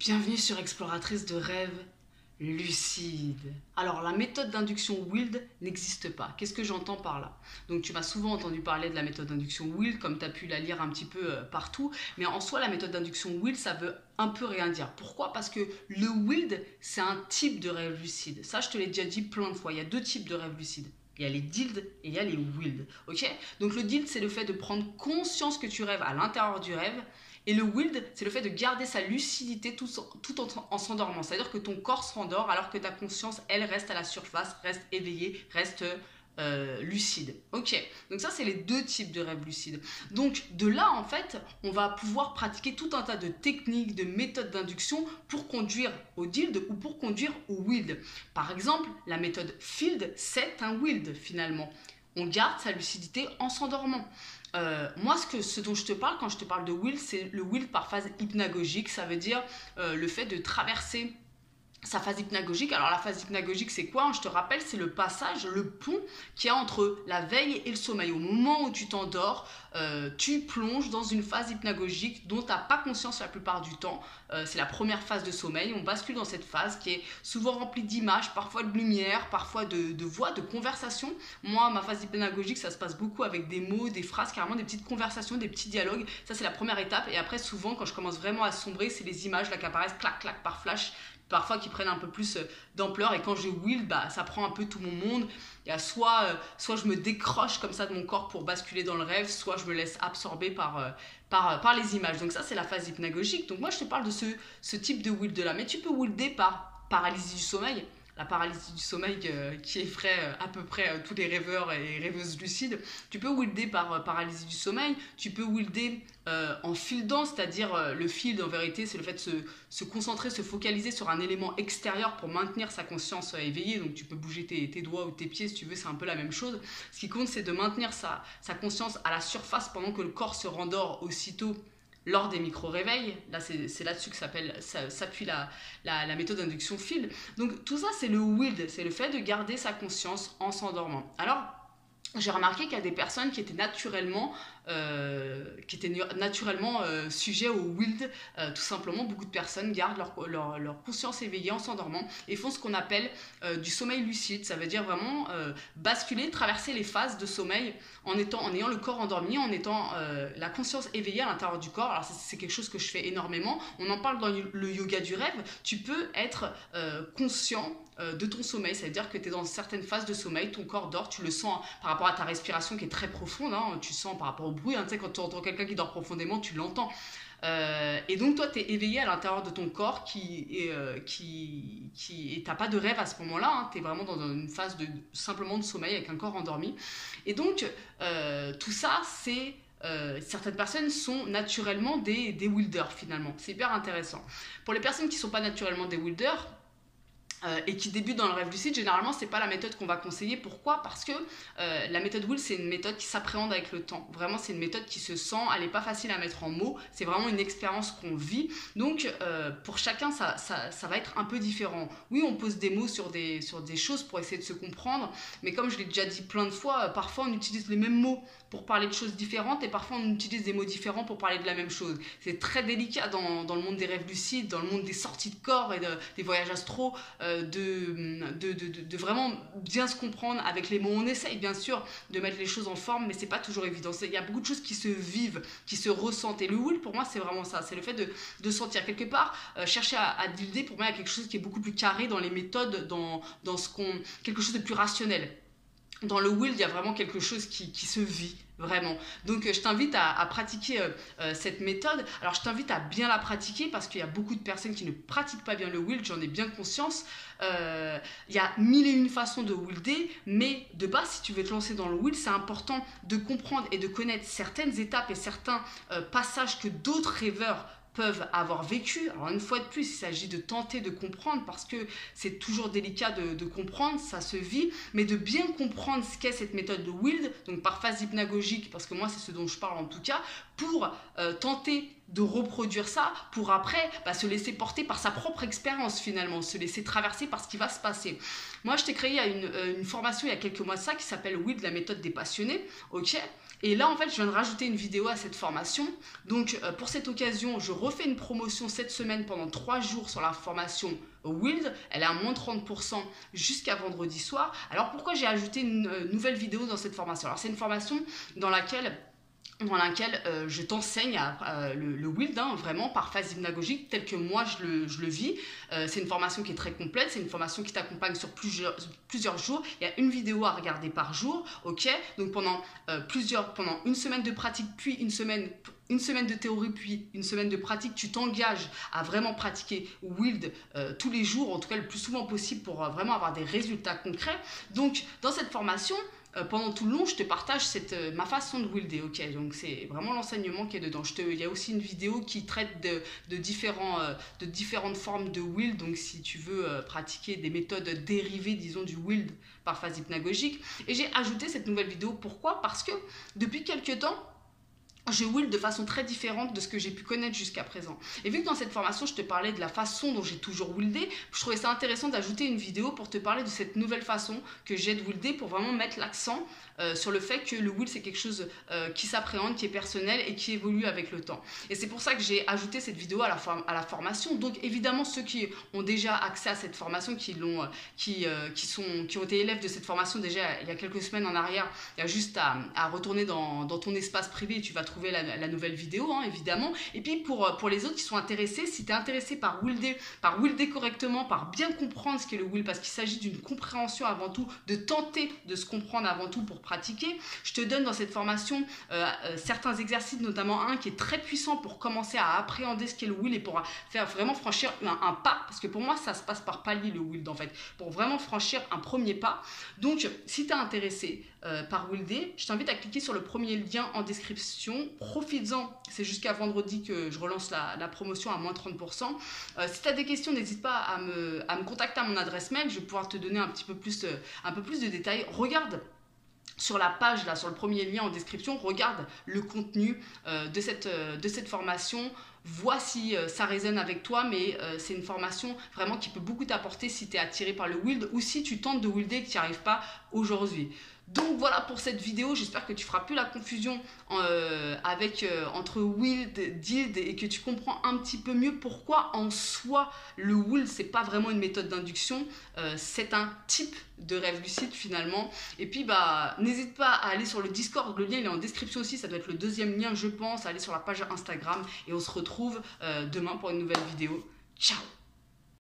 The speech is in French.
Bienvenue sur Exploratrice de rêves lucides. Alors, la méthode d'induction Wild n'existe pas. Qu'est-ce que j'entends par là? Donc, tu m'as souvent entendu parler de la méthode d'induction Wild, comme tu as pu la lire un petit peu partout. Mais en soi, la méthode d'induction Wild, ça veut un peu rien dire. Pourquoi? Parce que le Wild, c'est un type de rêve lucide. Ça, je te l'ai déjà dit plein de fois. Il y a deux types de rêves lucides. Il y a les DILD et il y a les WILD. Ok? Donc le DILD, c'est le fait de prendre conscience que tu rêves à l'intérieur du rêve. Et le WILD, c'est le fait de garder sa lucidité tout en s'endormant. C'est-à-dire que ton corps s'endort alors que ta conscience, elle, reste à la surface, reste éveillée, reste lucide. Ok, donc ça, c'est les deux types de rêves lucides. Donc de là, en fait, on va pouvoir pratiquer tout un tas de techniques, de méthodes d'induction pour conduire au DILD ou pour conduire au WILD. Par exemple, la méthode FILD, c'est un WILD finalement. On garde sa lucidité en s'endormant. Moi, ce dont je te parle quand je te parle de WILD, c'est le WILD par phase hypnagogique. Ça veut dire le fait de traverser sa phase hypnagogique. Alors la phase hypnagogique, c'est quoi? Je te rappelle, c'est le passage, le pont qu'il y a entre la veille et le sommeil. Au moment où tu t'endors, tu plonges dans une phase hypnagogique dont tu n'as pas conscience la plupart du temps. C'est la première phase de sommeil. On bascule dans cette phase qui est souvent remplie d'images, parfois de lumière, parfois de voix, de conversation. Moi, ma phase hypnagogique, ça se passe beaucoup avec des mots, des phrases, carrément des petites conversations, des petits dialogues. Ça, c'est la première étape. Et après, souvent, quand je commence vraiment à sombrer, c'est les images là qui apparaissent, clac, clac, par flash, parfois qui prennent un peu plus d'ampleur. Et quand je wild, ça prend un peu tout mon monde. Il y a soit je me décroche comme ça de mon corps pour basculer dans le rêve, soit je me laisse absorber par les images. Donc ça, c'est la phase hypnagogique. Donc moi, je te parle de ce type de wild là. Mais tu peux wilder par paralysie du sommeil. La paralysie du sommeil qui effraie à peu près tous les rêveurs et rêveuses lucides. Tu peux wilder par paralysie du sommeil, tu peux wilder en fieldant, c'est-à-dire le field en vérité, c'est le fait de se concentrer, se focaliser sur un élément extérieur pour maintenir sa conscience éveillée. Donc tu peux bouger tes doigts ou tes pieds si tu veux, c'est un peu la même chose. Ce qui compte, c'est de maintenir sa conscience à la surface pendant que le corps se rendort aussitôt lors des micro-réveils. Là, c'est là-dessus que s'appuie la méthode d'induction field. Donc tout ça, c'est le wild, c'est le fait de garder sa conscience en s'endormant. Alors, j'ai remarqué qu'il y a des personnes qui étaient naturellement sujets au wild. Tout simplement, beaucoup de personnes gardent leur conscience éveillée en s'endormant et font ce qu'on appelle du sommeil lucide. Ça veut dire vraiment basculer, traverser les phases de sommeil en ayant le corps endormi, en étant la conscience éveillée à l'intérieur du corps. Alors c'est quelque chose que je fais énormément. On en parle dans le yoga du rêve. Tu peux être conscient de ton sommeil, c'est-à-dire que tu es dans certaines phases de sommeil, ton corps dort, tu le sens par rapport à ta respiration qui est très profonde, tu sens par rapport au bruit, tu sais, quand tu entends quelqu'un qui dort profondément, tu l'entends. Et donc toi, tu es éveillé à l'intérieur de ton corps et t'as pas de rêve à ce moment-là, tu es vraiment dans une phase simplement de sommeil avec un corps endormi. Et donc, tout ça, c'est... certaines personnes sont naturellement des wilders finalement. C'est hyper intéressant. Pour les personnes qui ne sont pas naturellement des wilders, et qui débutent dans le rêve lucide, généralement, c'est pas la méthode qu'on va conseiller. Pourquoi? Parce que la méthode WILD, c'est une méthode qui s'appréhende avec le temps. Vraiment, c'est une méthode qui se sent, elle n'est pas facile à mettre en mots. C'est vraiment une expérience qu'on vit. Donc, pour chacun, ça va être un peu différent. Oui, on pose des mots sur des choses pour essayer de se comprendre, mais comme je l'ai déjà dit plein de fois, parfois on utilise les mêmes mots pour parler de choses différentes et parfois on utilise des mots différents pour parler de la même chose. C'est très délicat dans le monde des rêves lucides, dans le monde des sorties de corps et des voyages astraux, de vraiment bien se comprendre avec les mots. On essaye bien sûr de mettre les choses en forme, mais c'est pas toujours évident. Il y a beaucoup de choses qui se vivent, qui se ressentent. Et le will, pour moi, c'est vraiment ça. C'est le fait de sentir quelque part, chercher à builder. Pour moi, il y a quelque chose qui est beaucoup plus carré dans les méthodes, dans quelque chose de plus rationnel. Dans le will, il y a vraiment quelque chose qui se vit, vraiment. Donc, je t'invite à pratiquer cette méthode. Alors, je t'invite à bien la pratiquer parce qu'il y a beaucoup de personnes qui ne pratiquent pas bien le will, j'en ai bien conscience. Il y a mille et une façons de wilder, mais de base, si tu veux te lancer dans le will, c'est important de comprendre et de connaître certaines étapes et certains passages que d'autres rêveurs peuvent avoir vécu. Alors une fois de plus, il s'agit de tenter de comprendre parce que c'est toujours délicat de comprendre, ça se vit, mais de bien comprendre ce qu'est cette méthode de WILD, donc par phase hypnagogique, parce que moi c'est ce dont je parle en tout cas, pour tenter de reproduire ça, pour après se laisser porter par sa propre expérience finalement, se laisser traverser par ce qui va se passer. Moi je t'ai créé une formation il y a quelques mois de ça qui s'appelle WILD, la méthode des passionnés, ok. Et là, en fait, je viens de rajouter une vidéo à cette formation. Donc, pour cette occasion, je refais une promotion cette semaine pendant 3 jours sur la formation Wild. Elle est à moins 30% jusqu'à vendredi soir. Alors, pourquoi j'ai ajouté une nouvelle vidéo dans cette formation? Alors, c'est une formation dans laquelle je t'enseigne le Wild, hein, vraiment par phase hypnagogique, tel que moi je le vis. C'est une formation qui est très complète, c'est une formation qui t'accompagne sur plusieurs jours. Il y a une vidéo à regarder par jour, ok? Donc pendant une semaine de pratique, puis une semaine de théorie, puis une semaine de pratique, tu t'engages à vraiment pratiquer Wild tous les jours, en tout cas le plus souvent possible pour vraiment avoir des résultats concrets. Donc dans cette formation, pendant tout le long, je te partage ma façon de wielder, ok? Donc c'est vraiment l'enseignement qui est dedans. Il y a aussi une vidéo qui traite de différentes formes de wield, donc si tu veux pratiquer des méthodes dérivées, disons, du wield par phase hypnagogique. Et j'ai ajouté cette nouvelle vidéo, pourquoi? Parce que depuis quelques temps, je wield de façon très différente de ce que j'ai pu connaître jusqu'à présent. Et vu que dans cette formation, je te parlais de la façon dont j'ai toujours wieldé, je trouvais ça intéressant d'ajouter une vidéo pour te parler de cette nouvelle façon que j'ai de wielder pour vraiment mettre l'accent sur le fait que le wield, c'est quelque chose qui s'appréhende, qui est personnel et qui évolue avec le temps. Et c'est pour ça que j'ai ajouté cette vidéo à la formation. Donc évidemment, ceux qui ont déjà accès à cette formation, qui ont été élèves de cette formation déjà il y a quelques semaines en arrière, il y a juste à retourner dans ton espace privé et tu vas trouver la nouvelle vidéo, hein, évidemment. Et puis pour les autres qui sont intéressés, si tu es intéressé par wielder correctement, par bien comprendre ce qu'est le wield, parce qu'il s'agit d'une compréhension avant tout, de tenter de se comprendre avant tout pour pratiquer, je te donne dans cette formation certains exercices, notamment un qui est très puissant pour commencer à appréhender ce qu'est le wield et pour faire vraiment franchir un pas, parce que pour moi ça se passe par palier le wield en fait, pour vraiment franchir un premier pas. Donc si tu es intéressé par wielder, je t'invite à cliquer sur le premier lien en description. Profites-en, c'est jusqu'à vendredi que je relance la promotion à moins 30%. Si tu as des questions, n'hésite pas à me contacter à mon adresse mail, je vais pouvoir te donner un peu plus de détails. Regarde sur la page, là, sur le premier lien en description, regarde le contenu de cette formation. Vois si ça résonne avec toi, mais c'est une formation vraiment qui peut beaucoup t'apporter si tu es attiré par le wield ou si tu tentes de wielder et que tu n'y arrives pas aujourd'hui. Donc voilà pour cette vidéo, j'espère que tu feras plus la confusion entre wield, dild et que tu comprends un petit peu mieux pourquoi en soi le wield c'est pas vraiment une méthode d'induction, c'est un type de rêve lucide finalement. Et puis n'hésite pas à aller sur le Discord, le lien il est en description aussi, ça doit être le deuxième lien je pense, à aller sur la page Instagram et on se retrouve demain pour une nouvelle vidéo. Ciao!